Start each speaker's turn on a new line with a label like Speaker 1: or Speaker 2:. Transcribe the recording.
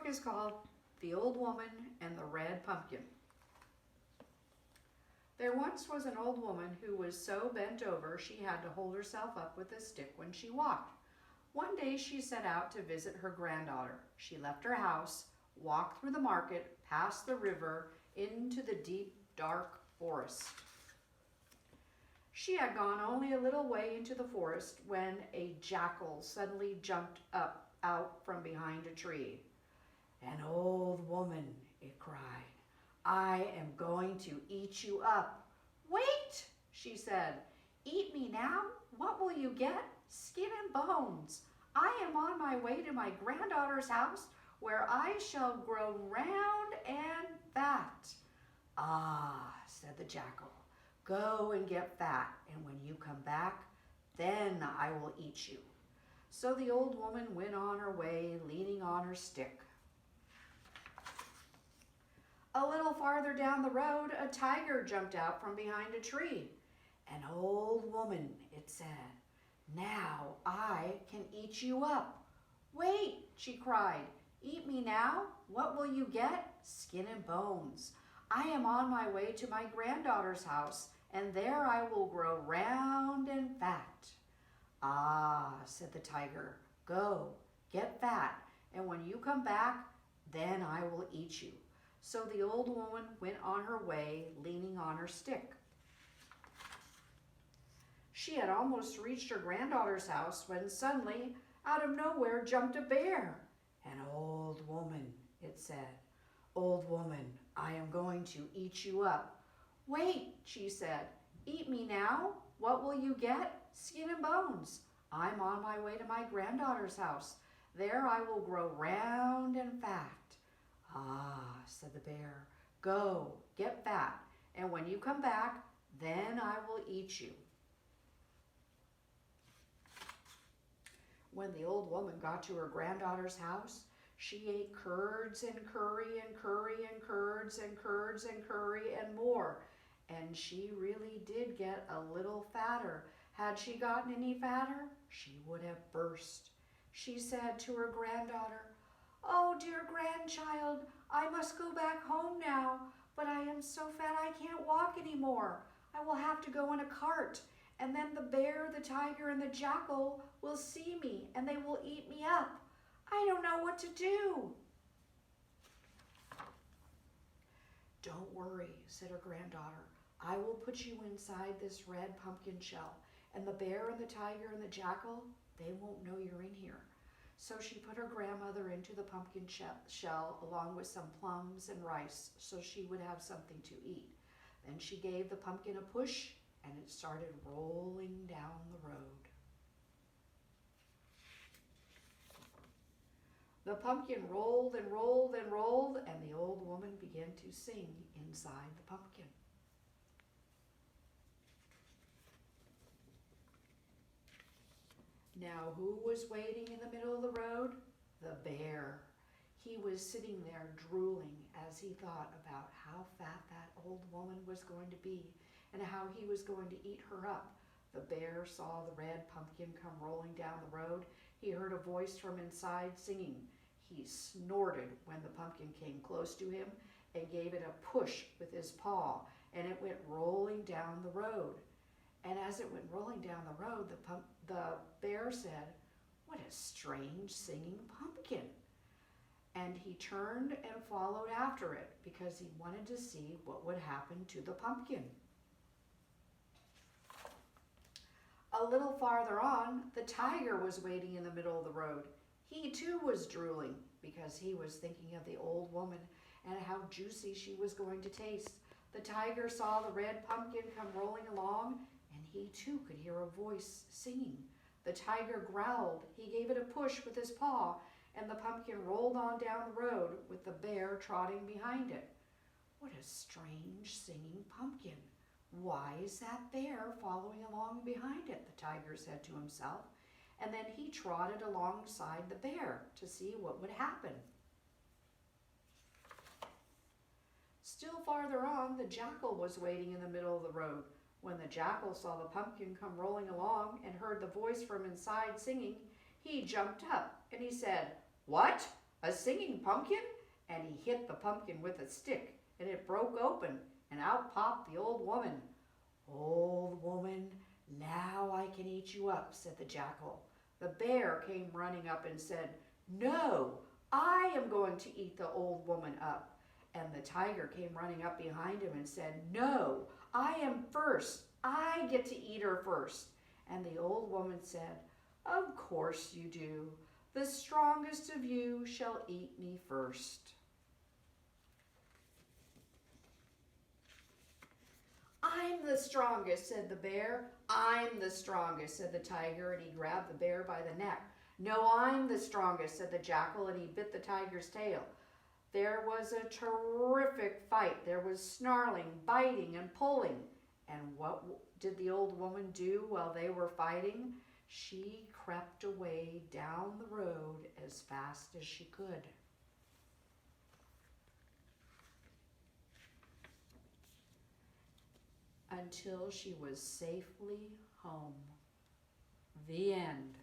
Speaker 1: is called The Old Woman and the Red Pumpkin. There once was an old woman who was so bent over she had to hold herself up with a stick when she walked. One day she set out to visit her granddaughter. She left her house, walked through the market, past the river, into the deep, dark forest. She had gone only a little way into the forest when a jackal suddenly jumped up out from behind a tree. "An old woman," it cried, "I am going to eat you up." "Wait," she said. "Eat me now? What will you get? Skin and bones. I am on my way to my granddaughter's house where I shall grow round and fat." "Ah," said the jackal, "go and get fat, and when you come back, then I will eat you." So the old woman went on her way, leaning on her stick. A little farther down the road, a tiger jumped out from behind a tree. "An old woman," it said, "now I can eat you up." "Wait," she cried. "Eat me now? What will you get? Skin and bones. I am on my way to my granddaughter's house, and there I will grow round and fat." "Ah," said the tiger, "go, get fat, and when you come back, then I will eat you." So the old woman went on her way, leaning on her stick. She had almost reached her granddaughter's house when suddenly, out of nowhere, jumped a bear. "An old woman," it said. "Old woman, I am going to eat you up." "Wait," she said. "Eat me now? What will you get? Skin and bones. I'm on my way to my granddaughter's house. There I will grow round and fat." "Ah," said the bear, "go, get fat, and when you come back, then I will eat you." When the old woman got to her granddaughter's house, she ate curds and curry and curry and curds and curds and curry and more. And she really did get a little fatter. Had she gotten any fatter, she would have burst. She said to her granddaughter, "Oh, dear grandchild, I must go back home now, but I am so fat I can't walk anymore. I will have to go in a cart, and then the bear, the tiger, and the jackal will see me, and they will eat me up. I don't know what to do." "Don't worry," said her granddaughter. "I will put you inside this red pumpkin shell, and the bear and the tiger and the jackal, they won't know you're in here." So she put her grandmother into the pumpkin shell along with some plums and rice so she would have something to eat. Then she gave the pumpkin a push and it started rolling down the road. The pumpkin rolled and rolled and rolled, and the old woman began to sing inside the pumpkin. Now, who was waiting in the middle of the road? The bear. He was sitting there drooling as he thought about how fat that old woman was going to be and how he was going to eat her up. The bear saw the red pumpkin come rolling down the road. He heard a voice from inside singing. He snorted when the pumpkin came close to him and gave it a push with his paw, and it went rolling down the road. And as it went rolling down the road, the bear said, "What a strange singing pumpkin." And he turned and followed after it because he wanted to see what would happen to the pumpkin. A little farther on, the tiger was waiting in the middle of the road. He too was drooling because he was thinking of the old woman and how juicy she was going to taste. The tiger saw the red pumpkin come rolling along, and he too could hear a voice singing. The tiger growled. He gave it a push with his paw, and the pumpkin rolled on down the road with the bear trotting behind it. "What a strange singing pumpkin. Why is that bear following along behind it?" the tiger said to himself. And then he trotted alongside the bear to see what would happen. Still farther on, the jackal was waiting in the middle of the road. When the jackal saw the pumpkin come rolling along and heard the voice from inside singing, he jumped up and he said, "What? a singing pumpkin?" And he hit the pumpkin with a stick, and it broke open, and out popped the old woman. "Old woman, now I can eat you up," said the jackal. The bear came running up and said, "No, I am going to eat the old woman up." And the tiger came running up behind him and said, "No, I am first. I get to eat her first." And the old woman said, "Of course you do. The strongest of you shall eat me first." "I'm the strongest," said the bear. "I'm the strongest," said the tiger, and he grabbed the bear by the neck. "No, I'm the strongest," said the jackal, and he bit the tiger's tail. There was a terrific fight. There was snarling, biting, and pulling. And what did the old woman do while they were fighting? She crept away down the road as fast as she could. Until she was safely home. The end.